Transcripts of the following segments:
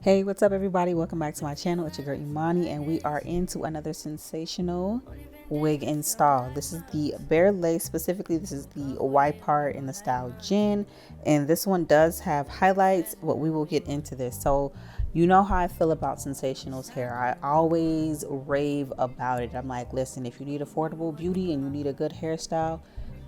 Hey, what's up everybody? Welcome back to my channel. It's your girl Imani and we are into another sensational wig install. This is the bare lace, specifically this is the white part in the style Genn, and this one does have highlights, but we will get into this. So you know how I feel about Sensationnel's hair. I always rave about it. I'm like, listen, if you need affordable beauty and you need a good hairstyle,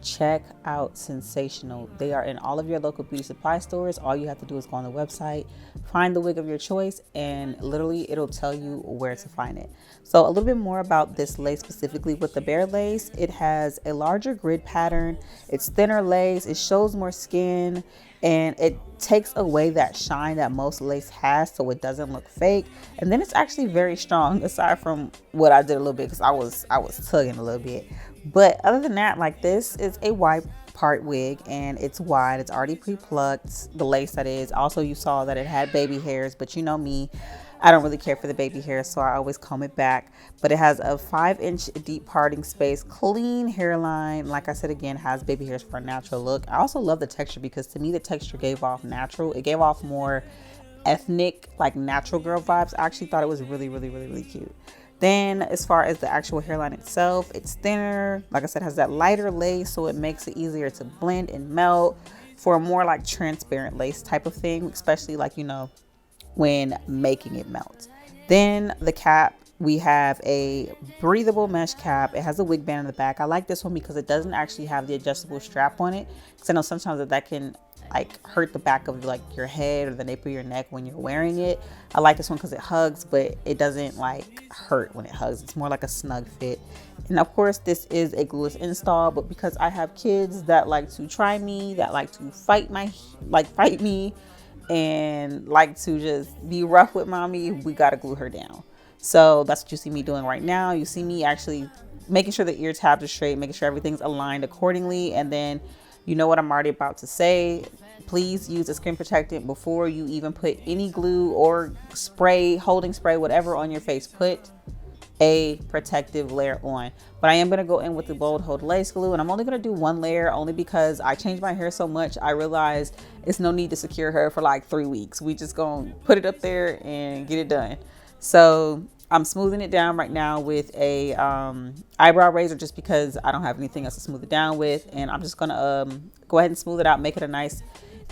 check out Sensationnel. They are in all of your local beauty supply stores. All you have to do is go on the website, find the wig of your choice, and literally it'll tell you where to find it. So a little bit more about this lace, specifically with the bare lace. It has a larger grid pattern, it's thinner lace, it shows more skin, and it takes away that shine that most lace has, so it doesn't look fake. And then it's actually very strong, aside from what I did a little bit because I was tugging a little bit. But other than that, like, this is a wide part wig and it's wide, it's already pre-plucked, the lace that is. Also, you saw that it had baby hairs, but you know me, I don't really care for the baby hair, so I always comb it back. But it has a 5-inch deep parting space, clean hairline. Like I said, again, has baby hairs for a natural look. I also love the texture because to me the texture gave off natural. It gave off more ethnic, like natural girl vibes. I actually thought it was really cute. Then as far as the actual hairline itself, it's thinner. Like I said, has that lighter lace, so it makes it easier to blend and melt for a more like transparent lace type of thing, especially like, you know, when making it melt. Then the cap, we have a breathable mesh cap. It has a wig band in the back. I like this one because it doesn't actually have the adjustable strap on it, because I know sometimes that can like hurt the back of like your head or the nape of your neck when you're wearing it. I like this one because it hugs, but it doesn't like hurt when it hugs. It's more like a snug fit. And of course this is a glueless install, but because I have kids that like to try me, that like to fight me and like to just be rough with mommy, we gotta glue her down. So that's what you see me doing right now. You see me actually making sure the ear tabs are straight, making sure everything's aligned accordingly. And then you know what I'm already about to say. Please use a screen protectant before you even put any glue or spray, holding spray, whatever on your face. Put a protective layer on. But I am going to go in with the bold hold lace glue, and I'm only going to do one layer only because I changed my hair so much. I realized it's no need to secure her for like 3 weeks. We just gonna put it up there and get it done. So I'm smoothing it down right now with a eyebrow razor, just because I don't have anything else to smooth it down with. And I'm just gonna go ahead and smooth it out, make it a nice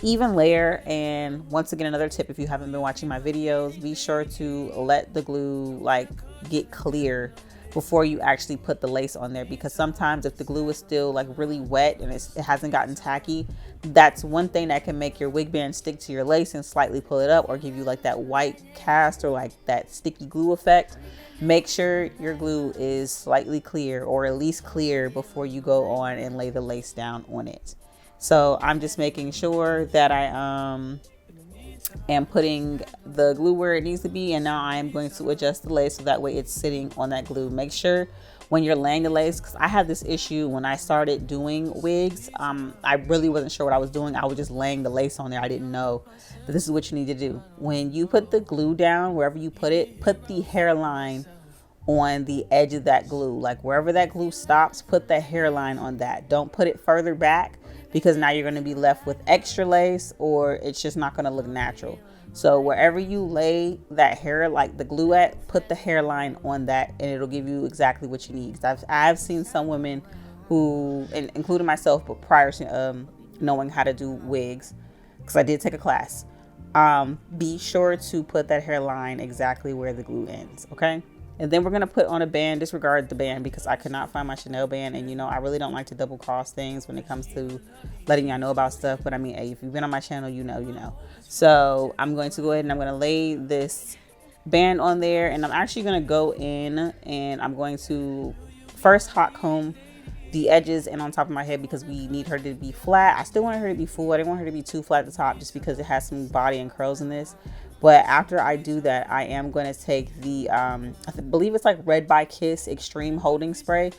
even layer. And once again, another tip, if you haven't been watching my videos, be sure to let the glue like get clear before you actually put the lace on there, because sometimes if the glue is still like really wet and it hasn't gotten tacky, that's one thing that can make your wig band stick to your lace and slightly pull it up, or give you like that white cast or like that sticky glue effect. Make sure your glue is slightly clear, or at least clear, before you go on and lay the lace down on it. So I'm just making sure that I am putting the glue where it needs to be, and now I am going to adjust the lace so that way it's sitting on that glue. Make sure when you're laying the lace, because I had this issue when I started doing wigs, I really wasn't sure what I was doing. I was just laying the lace on there. I didn't know that this is what you need to do. When you put the glue down, wherever you put it, put the hairline on the edge of that glue. Like wherever that glue stops, put the hairline on that. Don't put it further back, because now you're going to be left with extra lace, or it's just not going to look natural. So wherever you lay that hair, like the glue at, put the hairline on that, and it'll give you exactly what you need. I've seen some women who, including myself, but prior to knowing how to do wigs, because I did take a class, be sure to put that hairline exactly where the glue ends, okay? And then we're going to put on a band. Disregard the band because I could not find my Chanel band. And, you know, I really don't like to double cross things when it comes to letting y'all know about stuff. But, I mean, hey, if you've been on my channel, you know, you know. So I'm going to go ahead and I'm going to lay this band on there. And I'm actually going to go in and I'm going to first hot comb the edges and on top of my head, because we need her to be flat. I still want her to be full. I didn't want her to be too flat at the top, just because it has some body and curls in this. But after I do that, I am going to take the, I believe it's like Red by Kiss Extreme Holding Spray.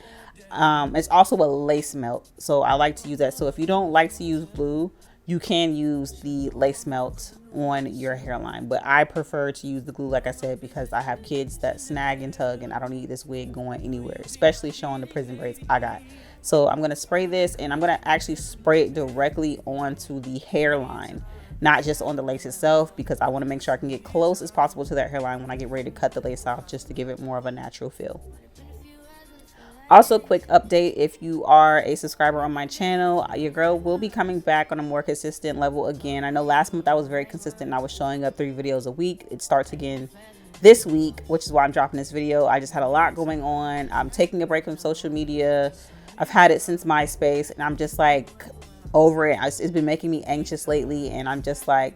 It's also a lace melt, so I like to use that. So if you don't like to use glue, you can use the lace melt on your hairline. But I prefer to use the glue, like I said, because I have kids that snag and tug, and I don't need this wig going anywhere, especially showing the prison braids I got. So I'm going to spray this, and I'm going to actually spray it directly onto the hairline. not just on the lace itself, because I want to make sure I can get close as possible to that hairline when I get ready to cut the lace off, just to give it more of a natural feel. Also, quick update, if you are a subscriber on my channel, your girl will be coming back on a more consistent level again. I know last month I was very consistent and I was showing up 3 videos a week. It starts again this week, which is why I'm dropping this video. I just had a lot going on. I'm taking a break from social media. I've had it since MySpace, and I'm just like over it. It's been making me anxious lately, and I'm just like,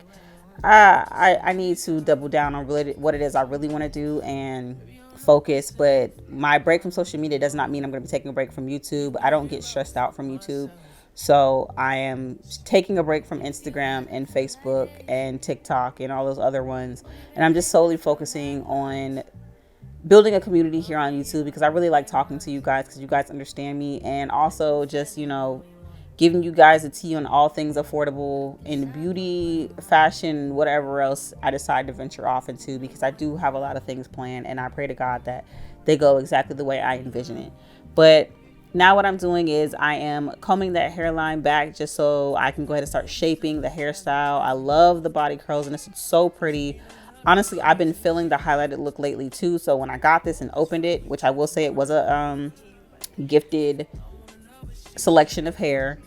I need to double down on really what it is I really want to do and focus. But my break from social media does not mean I'm going to be taking a break from YouTube. I don't get stressed out from YouTube. So I am taking a break from Instagram and Facebook and TikTok and all those other ones. And I'm just solely focusing on building a community here on YouTube, because I really like talking to you guys, because you guys understand me. And also just, you know, giving you guys a tea on all things affordable in beauty, fashion, whatever else I decide to venture off into, because I do have a lot of things planned, and I pray to God that they go exactly the way I envision it. But now what I'm doing is I am combing that hairline back just so I can go ahead and start shaping the hairstyle. I love the body curls, and it's so pretty. Honestly, I've been feeling the highlighted look lately too. So when I got this and opened it, which I will say it was a gifted selection of hair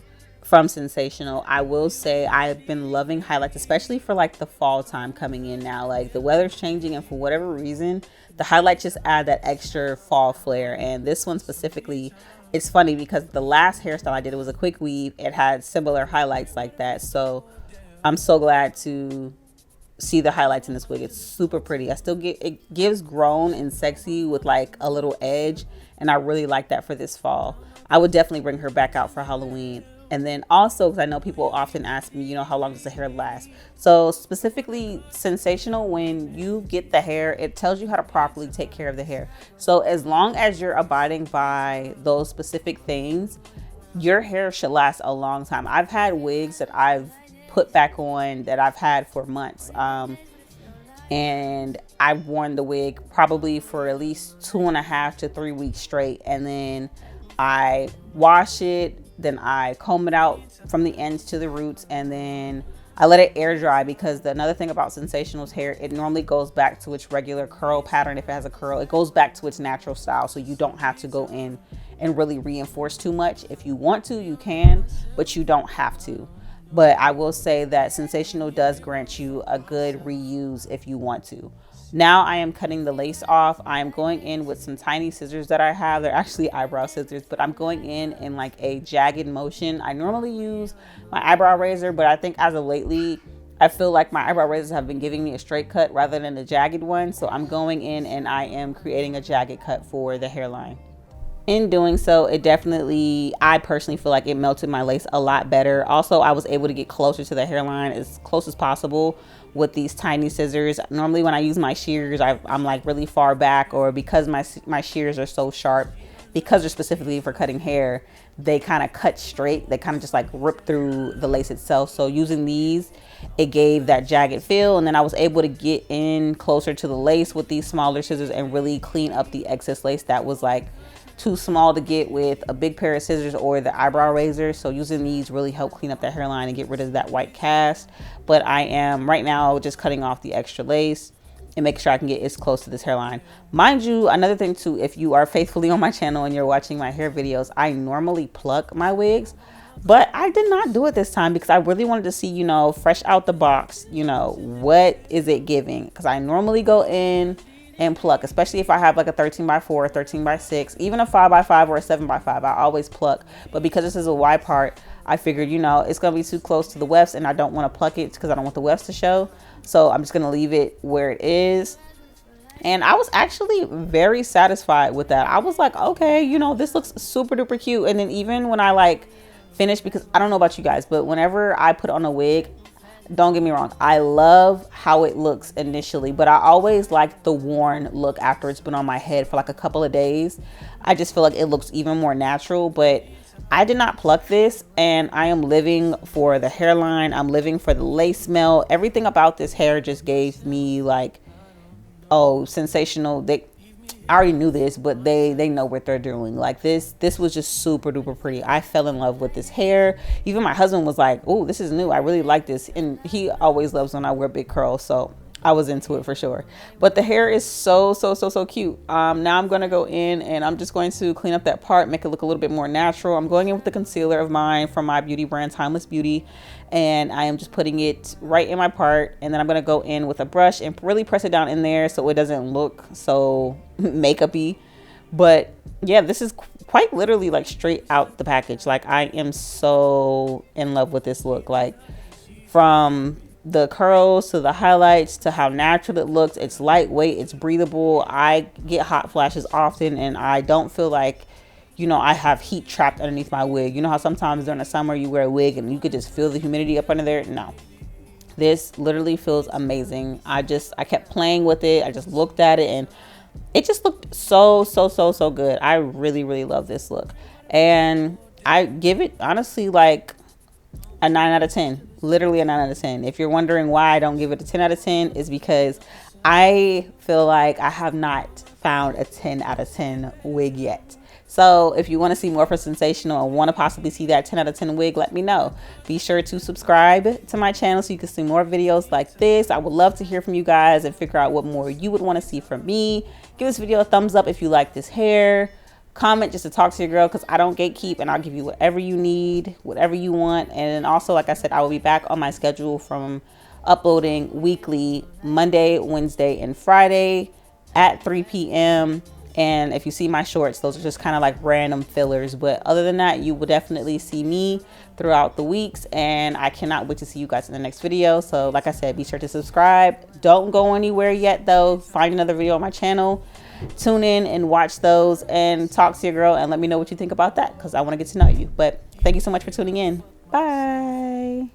from Sensationnel, I will say I've been loving highlights, especially for like the fall time coming in now. Like the weather's changing, and for whatever reason, the highlights just add that extra fall flair. And this one specifically, it's funny because the last hairstyle I did, it was a quick weave. It had similar highlights like that. So I'm so glad to see the highlights in this wig. It's super pretty. I still get, it gives grown and sexy with like a little edge, and I really like that for this fall. I would definitely bring her back out for Halloween. And then also, because I know people often ask me, you know, how long does the hair last? So specifically Sensationnel, when you get the hair, it tells you how to properly take care of the hair. So as long as you're abiding by those specific things, your hair should last a long time. I've had wigs that I've put back on that I've had for months. And I've worn the wig probably for at least 2.5 to 3 weeks straight. And then I wash it, then I comb it out from the ends to the roots, and then I let it air dry, because another thing about Sensationnel's hair, it normally goes back to its regular curl pattern. If it has a curl, it goes back to its natural style, so you don't have to go in and really reinforce too much. If you want to, you can, but you don't have to. But I will say that Sensationnel does grant you a good reuse if you want to. Now I am cutting the lace off. I am going in with some tiny scissors that I have. They're actually eyebrow scissors, but I'm going in like a jagged motion. I normally use my eyebrow razor, but I think as of lately, I feel like my eyebrow razors have been giving me a straight cut rather than a jagged one. So I'm going in and I am creating a jagged cut for the hairline. In doing so, it definitely, I personally feel like it melted my lace a lot better. Also, I was able to get closer to the hairline as close as possible with these tiny scissors. Normally when I use my shears, I'm like really far back, or because my shears are so sharp, because they're specifically for cutting hair, they kind of cut straight. They kind of just like rip through the lace itself. So using these, it gave that jagged feel. And then I was able to get in closer to the lace with these smaller scissors and really clean up the excess lace that was like too small to get with a big pair of scissors or the eyebrow razor. So using these really helped clean up that hairline and get rid of that white cast. But I am right now just cutting off the extra lace and making sure I can get as close to this hairline. Mind you, another thing too, if you are faithfully on my channel and you're watching my hair videos, I normally pluck my wigs, but I did not do it this time because I really wanted to see, you know, fresh out the box, you know, what is it giving? Because I normally go in and pluck, especially if I have like a 13x4, 13x6, even a 5x5 or a 7x5, I always pluck. But because this is a Y part, I figured, you know, it's gonna be too close to the wefts and I don't want to pluck it because I don't want the wefts to show. So I'm just gonna leave it where it is. And I was actually very satisfied with that. I was like, okay, you know, this looks super duper cute. And then even when I like finished, because I don't know about you guys, but whenever I put on a wig, don't get me wrong, I love how it looks initially, but I always like the worn look after it's been on my head for like a couple of days. I just feel like it looks even more natural. But I did not pluck this, and I am living for the hairline. I'm living for the lace smell. Everything about this hair just gave me like, oh, Sensationnel. I already knew this, but they know what they're doing. Like this was just super duper pretty. I fell in love with this hair. Even my husband was like, oh, this is new, I really like this. And he always loves when I wear big curls, so I was into it for sure. But the hair is so cute. Now I'm gonna go in and I'm just going to clean up that part, make it look a little bit more natural. I'm going in with the concealer of mine from my beauty brand Timeless Beauty, and I am just putting it right in my part, and then I'm gonna go in with a brush and really press it down in there so it doesn't look so makeup-y. But yeah, this is quite literally like straight out the package. Like I am so in love with this look. Like from the curls to the highlights to how natural it looks. It's lightweight, it's breathable. I get hot flashes often and I don't feel like, you know, I have heat trapped underneath my wig. You know how sometimes during the summer you wear a wig and you could just feel the humidity up under there? No, this literally feels amazing. I kept playing with it. I just looked at it and it just looked so good. I really love this look, and I give it honestly like a 9 out of 10. Literally a 9 out of 10. If you're wondering why I don't give it a 10 out of 10, is because I feel like I have not found a 10 out of 10 wig yet. So if you want to see more for Sensational and want to possibly see that 10 out of 10 wig, let me know. Be sure to subscribe to my channel so you can see more videos like this. I would love to hear from you guys and figure out what more you would want to see from me. Give this video a thumbs up if you like this hair. Comment just to talk to your girl, because I don't gatekeep, and I'll give you whatever you need, whatever you want. And also, like I said, I will be back on my schedule from uploading weekly Monday, Wednesday, and Friday at 3 p.m. And if you see my shorts, those are just kind of like random fillers. But other than that, you will definitely see me throughout the weeks. And I cannot wait to see you guys in the next video. So like I said, be sure to subscribe. Don't go anywhere yet, though. Find another video on my channel. Tune in and watch those and talk to your girl and let me know what you think about that, because I want to get to know you. But thank you so much for tuning in. Bye.